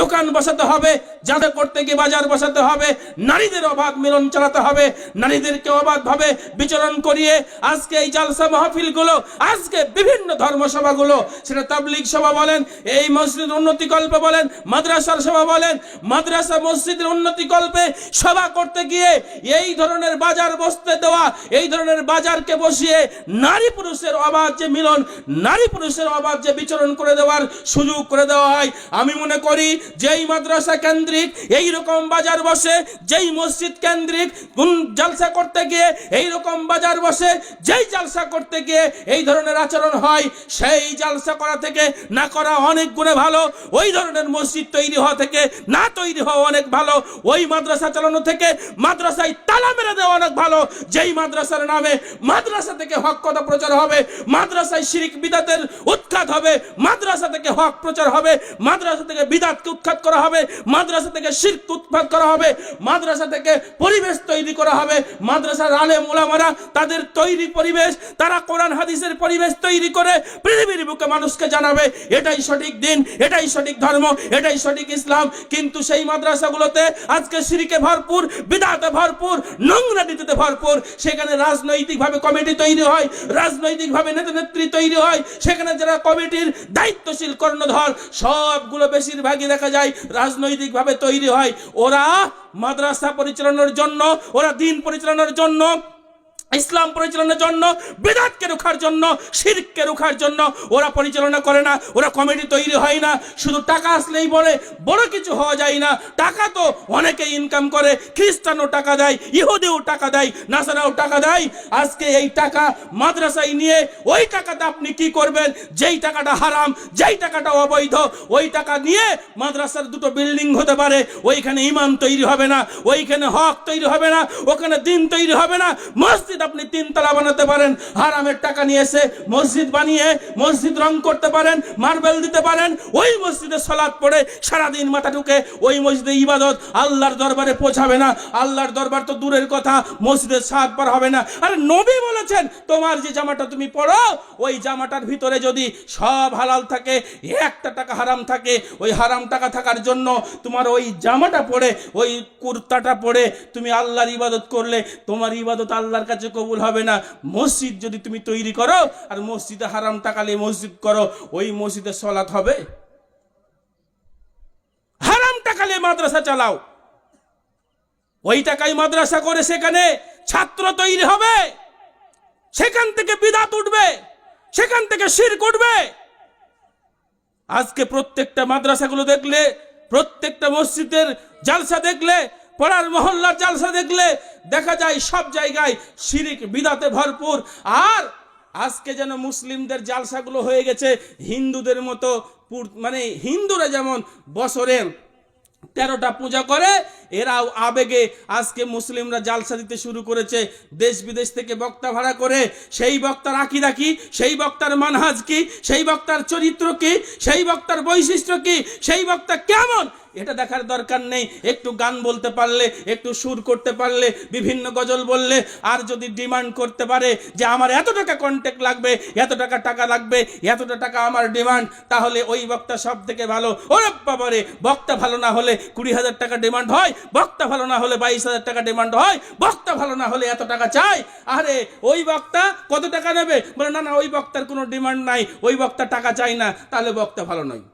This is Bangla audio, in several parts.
দোকান বসাতে হবে, যাতে করতে গিয়ে বাজার বসাতে হবে, নারীদের অবাধ মিলন চালাতে হবে, নারীদেরকে অবাধভাবে বিচরণ করিয়ে আজকে এই জালসা মাহফিলগুলো, আজকে বিভিন্ন ধর্মসভাগুলো, সেটা তাবলীগ সভা বলেন, এই মসজিদের উন্নতি কল্পে বলেন, মাদ্রাসার সভা বলেন, মাদ্রাসা মসজিদের উন্নতি কল্পে সভা করতে গিয়ে এই ধরনের বাজার বসতে দেওয়া, এই ধরনের বাজারকে বসিয়ে নারী পুরুষের অবাধ যে মিলন, নারী পুরুষের অবাধ যে বিচরণ করে দেওয়ার সুযোগ করে দেওয়া হয়। আমি মনে করি যেই মাদ্রাসা কেন্দ্রিক এই রকম বাজার বসে, যেই মসজিদ কেন্দ্রিক জালসা করতে গিয়ে এই রকম বাজার বসে, যেই জালসা করতে গিয়ে এই ধরনের আচরণ হয়, সেই জালসা করা থেকে না করা অনেক গুণে ভালো। ওই ধরনের মসজিদ তৈরি হওয়া থেকে না তৈরি হওয়া অনেক ভালো। ওই মাদ্রাসা চালানো থেকে মাদ্রাসায় তালা মেরে দেওয়া অনেক ভালো। যেই মাদ্রাসার নামে মাদ্রাসা থেকে হক কথা প্রচার হবে, মাদ্রাসায় শিরক বিদাতের উৎখাত হবে, মাদ্রাসা থেকে হক প্রচার হবে, মাদ্রাসা থেকে বিদাতকে উৎখাত করা হবে, মাদ্রাসা থেকে শিরক উৎখাত করা হবে, মাদ্রাসা থেকে পরিবেশ তৈরি করা হবে। মাদ্রাসার আলেম ওলামারা তাদের তৈরি পরিবেশ, তারা কোরআন হাদিসের পরিবেশ তৈরি করে পৃথিবীর বুকে মানুষকে জানাবে এটাই সঠিক দিন, এটাই সঠিক ধর্ম, এটাই সঠিক ইসলাম। কিন্তু সেই মাদ্রাসাগুলোতে আজকে শিরকে ভরপুর, বিদআতে ভরপুর, নোংরা নীতিতে ভরপুর। সেখানে রাজনৈতিকভাবে কমিটি তৈরি হয়, রাজনৈতিকভাবে নেতা নেত্রী তৈরি হয়। সেখানে যারা কমিটির দায়িত্বশীল কর্ণধর সবগুলো বেশিরভাগই দেখা যায় রাজনৈতিকভাবে তৈরি হয়। ওরা মাদ্রাসা পরিচালনার জন্য, ওরা দিন পরিচালনার জন্য, ইসলাম পরিচালনার জন্য, বিদআতকে রোখার জন্য, শিরককে রোখার জন্য ওরা পরিচালনা করে না। ওরা কমিটি তৈরি হয় না। শুধু টাকা আসলেই বলে বড় কিছু হওয়া যায় না। টাকা তো অনেকে ইনকাম করে, খ্রিস্টানও টাকা দেয়, ইহুদিও টাকা দেয়, নাসারাও টাকা দেয়। আজকে এই টাকা মাদ্রাসায় নিয়ে ওই টাকাটা আপনি কি করবেন? যেই টাকাটা হারাম, যেই টাকাটা অবৈধ, ওই টাকা নিয়ে মাদ্রাসার দুটো বিল্ডিং হতে পারে, ওইখানে ইমান তৈরি হবে না, ওইখানে হক তৈরি হবে না, ওখানে দিন তৈরি হবে না। মসজিদ আপনি তিনতলা বানাতে পারেন, হারামের টাকা নিয়ে এসে মসজিদ বানিয়ে মসজিদ রং করতে পারেন, মার্বেল দিতে পারেন, ওই মসজিদে সালাত পড়ে সারাদিন মাথা ঢুকে ওই মসজিদে ইবাদত আল্লাহর দরবারে পৌঁছাবে না। আল্লাহর দরবার তো দূরের কথা, মসজিদের ছাদ পার হবে না। আরে নবী বলেছেন তোমার যে জামাটা তুমি পরো, ওই জামাটার ভিতরে যদি সব হালাল থাকে, একটা টাকা হারাম থাকে, ওই হারাম টাকা থাকার জন্য তোমার ওই জামাটা পরে, ওই কুর্তাটা পরে তুমি আল্লাহর ইবাদত করলে তোমার ইবাদত আল্লাহর কাছে কবুল হবে না। মসজিদ যদি তুমি তৈরি করো আর মসজিদে হারাম টাকালে মসজিদ করো, ওই মসজিদে সালাত হবে? হারাম টাকালে মাদ্রাসা চালাও, ওই টাকায় মাদ্রাসা করে সেখানে ছাত্র তৈরি হবে, সেখান থেকে বিদআত উঠবে, সেখান থেকে শিরক উঠবে। আজকে প্রত্যেকটা মাদ্রাসাগুলো দেখলে, প্রত্যেকটা মসজিদের জালসা দেখলে, পাড়ার মহল্লার জালসা দেখলে দেখা যায় সব জায়গায় শিরক বিদআতে ভরপুর। আর আজকে যেন মুসলিমদের জালসাগুলো হয়ে গেছে হিন্দুদের মতো। মানে হিন্দুরা যেমন বছরে 13টা পূজা করে, এরাও আবেগে আজকে মুসলিমরা জালসা দিতে শুরু করেছে। দেশ বিদেশ থেকে বক্তা ভাড়া করে, সেই বক্তার আকীদা কি, সেই বক্তার মানহাজ কি, সেই বক্তার চরিত্র কি, সেই বক্তার বৈশিষ্ট্য কি, সেই বক্তা কেমন, এটা দেখার দরকার নেই। একটু গান বলতে পারলে, একটু সুর করতে পারলে, বিভিন্ন গজল বললে, আর যদি ডিমান্ড করতে পারে যে আমার এত টাকা কন্ট্যাক্ট লাগবে, এত টাকা লাগবে, এতটা টাকা আমার ডিমান্ড, তাহলে ওই বক্তা সব থেকে ভালো। ওরে বাবারে, বক্তা ভালো না হলে 20,000 টাকা ডিমান্ড হয়, বক্তা ভালো না হলে 22,000 টাকা ডিমান্ড হয়, বক্তা ভালো না হলে এত টাকা চাই। আরে ওই বক্তা কত টাকা নেবে? বলে না না, ওই বক্তার কোনো ডিমান্ড নাই, ওই বক্তা টাকা চাই না, তাহলে বক্তা ভালো নয়।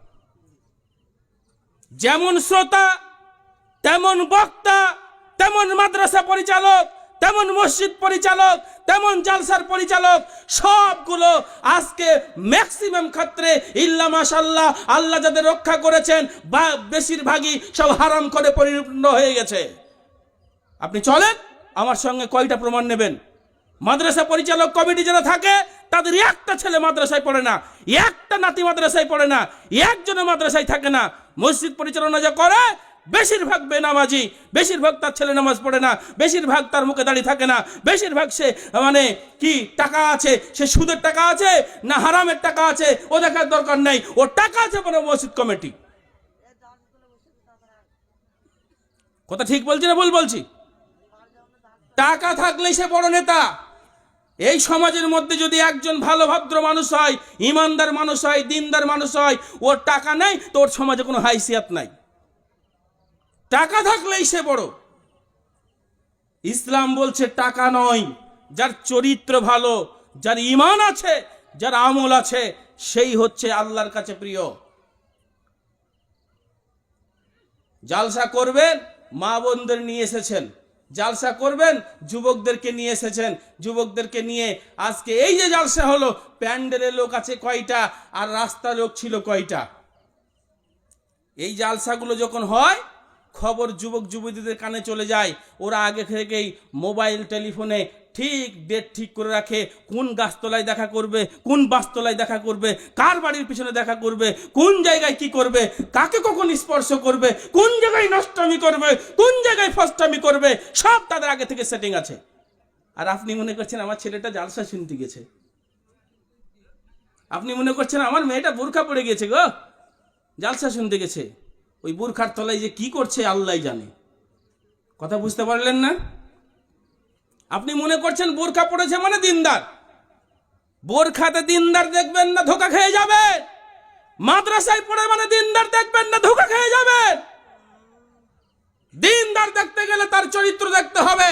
যেমন শ্রোতা তেমন বক্তা, তেমন মাদ্রাসা পরিচালক, তেমন মসজিদ পরিচালক, তেমন জালসার পরিচালক, সবগুলো আজকে ম্যাক্সিমাম ক্ষেত্রে ইল্লা মাশাআল্লাহ আল্লাহ যাদের রক্ষা করেছেন বা বেশিরভাগই সব হারাম করে পরিপূর্ণ হয়ে গেছে। আপনি চলেন, আমার সঙ্গে কয়টা প্রমাণ নেবেন? মাদ্রাসা পরিচালক কমিটি যারা থাকে তাদের একটা ছেলে মাদ্রাসায় পড়ে না, একটা নাতি মাদ্রাসায় পড়ে না, একজনও মাদ্রাসায় থাকে না। মসজিদ পরিচালনা যা করে বেশিরভাগ বেনামাজি, বেশিরভাগ তার ছেলে নামাজ পড়ে না, বেশিরভাগ তার মুখে দাঁড়িয়ে থাকে না, বেশিরভাগ সে মানে কি টাকা আছে, সে সুদের টাকা আছে না হারামের টাকা আছে ও দেখার দরকার নেই, ও টাকা আছে বলে মসজিদ কমিটি। কথা ঠিক বলছি না ভুল বলছি? টাকা থাকলেই সে বড় নেতা, এই সমাজের মধ্যে যদি একজন ভালো ভদ্র মানুষ হয়, ইমানদার মানুষ হয়, দিনদার মানুষ হয়, ওর টাকা নেই তো ওর সমাজে কোনো হাইসিয়াত নাই। টাকা থাকলেই সে বড়। ইসলাম বলছে টাকা নয়, যার চরিত্র ভালো, যার ঈমান আছে, যার আমল আছে, সেই হচ্ছে আল্লাহর কাছে প্রিয়। জালসা করবেন, মা বোনদের নিয়ে এসেছেন। জালসা করবেন, যুবকদেরকে নিয়ে এসেছেন। যুবকদেরকে নিয়ে আজকে এই যে জালসা হলো, প্যান্ডেলের লোক আছে কয়টা আর রাস্তা লোক ছিল কয়টা? এই জালসাগুলো যখন হয়, খবর যুবক যুবতীদের কানে চলে যায়। ওরা আগে থেকেই মোবাইল টেলিফোনে ঠিক ডেট ঠিক করে রাখে, কোন গাছতলায় দেখা করবে, কোন বাসতলায় দেখা করবে, কার বাড়ির পিছনে দেখা করবে, কোন জায়গায় কি করবে, কাকে কখন স্পর্শ করবে, কোন জায়গায় নষ্টামি করবে, কোন জায়গায় ফষ্টামি করবে, সব তাদের আগে থেকে সেটিং আছে। আর আপনি মনে করছেন আমার ছেলেটা জালসা শুনতে গেছে, আপনি মনে করছেন আমার মেয়েটা বোরখা পড়ে গেছে গো, জালসা শুনতে গেছে। ওই বোরখার তলায় যে কি করছে আল্লাহ জানে। কথা বুঝতে পারলেন না? আপনি মনে করছেন বোরখা পড়েছে মানে দিনদার। বোরখাতে দিনদার দেখবেন না, ধোকা খেয়ে যাবেন। মাদ্রাসায় পড়ে মানে দিনদার দেখবেন না, ধোকা খেয়ে যাবেন। দিনদার দেখতে গেলে তার চরিত্র দেখতে হবে।